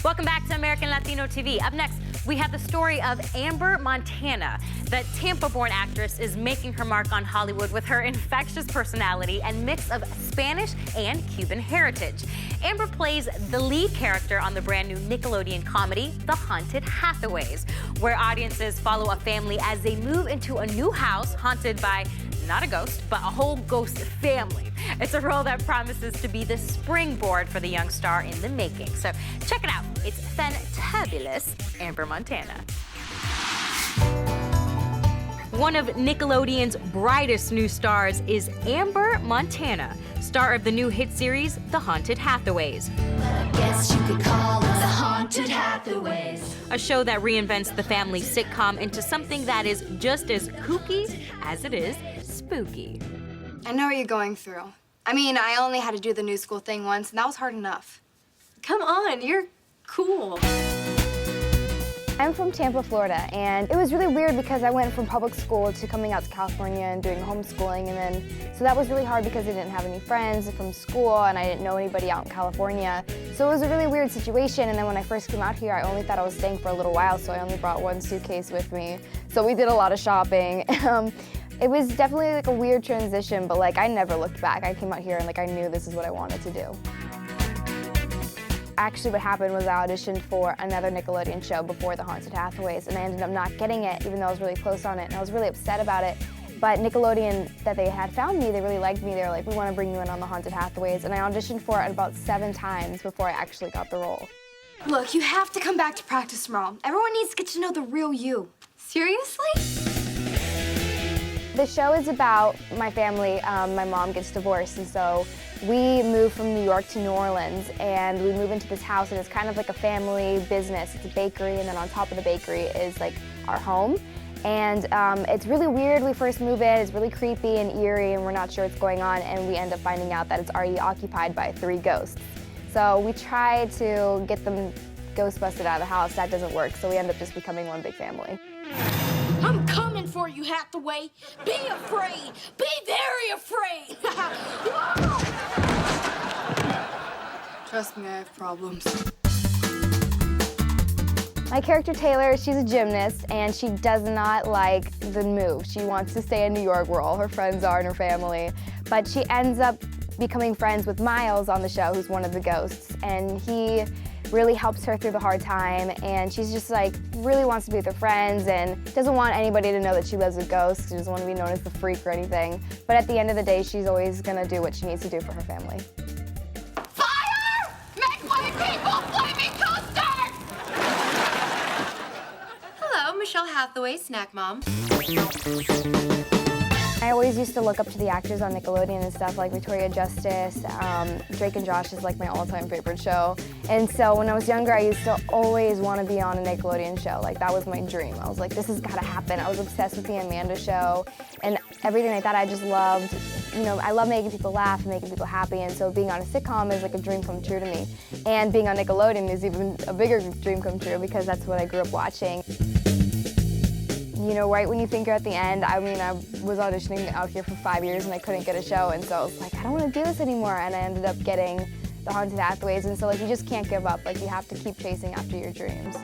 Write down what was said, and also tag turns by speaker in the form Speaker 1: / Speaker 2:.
Speaker 1: Welcome back to American Latino TV. Up next, we have the story of Amber Montana. The Tampa-born actress is making her mark on Hollywood with her infectious personality and mix of Spanish and Cuban heritage. Amber plays the lead character on the brand new Nickelodeon comedy, The Haunted Hathaways, where audiences follow a family as they move into a new house haunted by not a ghost, but a whole ghost family. It's a role that promises to be the springboard for the young star in the making. So check it out. It's fantabulous Amber Montana. One of Nickelodeon's brightest new stars is Amber Montana, star of the new hit series, The Haunted Hathaways.
Speaker 2: I guess you could call us the Haunted Hathaways.
Speaker 1: A show that reinvents the family sitcom into something that is just as kooky as it is spooky.
Speaker 3: I know what you're going through. I mean, I only had to do the new school thing once, and that was hard enough.
Speaker 4: Come on, you're cool.
Speaker 5: I'm from Tampa, Florida, and it was really weird because I went from public school to coming out to California and doing homeschooling, and then, so that was really hard because I didn't have any friends from school and I didn't know anybody out in California. So it was a really weird situation, and then when I first came out here, I only thought I was staying for a little while, so I only brought one suitcase with me. So we did a lot of shopping. It was definitely like a weird transition, but like I never looked back. I came out here and like I knew this is what I wanted to do. Actually, what happened was I auditioned for another Nickelodeon show before The Haunted Hathaways, and I ended up not getting it, even though I was really close on it, and I was really upset about it. But Nickelodeon, that they had found me, they really liked me. They were like, we want to bring you in on The Haunted Hathaways, and I auditioned for it about 7 times before I actually got the role.
Speaker 3: Look, you have to come back to practice tomorrow. Everyone needs to get to know the real you.
Speaker 4: Seriously?
Speaker 5: The show is about my family. My mom gets divorced, and so we moved from New York to New Orleans, and we move into this house, and it's kind of like a family business. It's a bakery, and then on top of the bakery is like our home. And it's really weird. We first move in, it's really creepy and eerie, and we're not sure what's going on, and we end up finding out that it's already occupied by 3 ghosts. So we try to get them ghost busted out of the house. That doesn't work, so we end up just becoming one big family.
Speaker 2: I'm coming for you, Hathaway. Be afraid. Be very afraid.
Speaker 3: Trust me, I have problems.
Speaker 5: My character Taylor, she's a gymnast, and she does not like the move. She wants to stay in New York where all her friends are and her family. But she ends up becoming friends with Miles on the show, who's one of the ghosts, and he really helps her through the hard time, and she's just like really wants to be with her friends and doesn't want anybody to know that she lives with ghosts. She doesn't want to be known as the freak or anything. But at the end of the day, she's always gonna do what she needs to do for her family.
Speaker 2: Fire! Make way, people! Flaming toasters!
Speaker 4: Hello, Michelle Hathaway, snack mom.
Speaker 5: I always used to look up to the actors on Nickelodeon and stuff, like Victoria Justice. Drake and Josh is like my all-time favorite show. And so when I was younger, I used to always want to be on a Nickelodeon show. Like, that was my dream. I was like, this has got to happen. I was obsessed with the Amanda Show and everything like that. I just loved, you know, I love making people laugh and making people happy. And so being on a sitcom is like a dream come true to me. And being on Nickelodeon is even a bigger dream come true because that's what I grew up watching. You know, right when you think you're at the end, I mean, I was auditioning out here for 5 years and I couldn't get a show, and so I was like, I don't want to do this anymore, and I ended up getting The Haunted Hathaways, and so like you just can't give up, like you have to keep chasing after your dreams.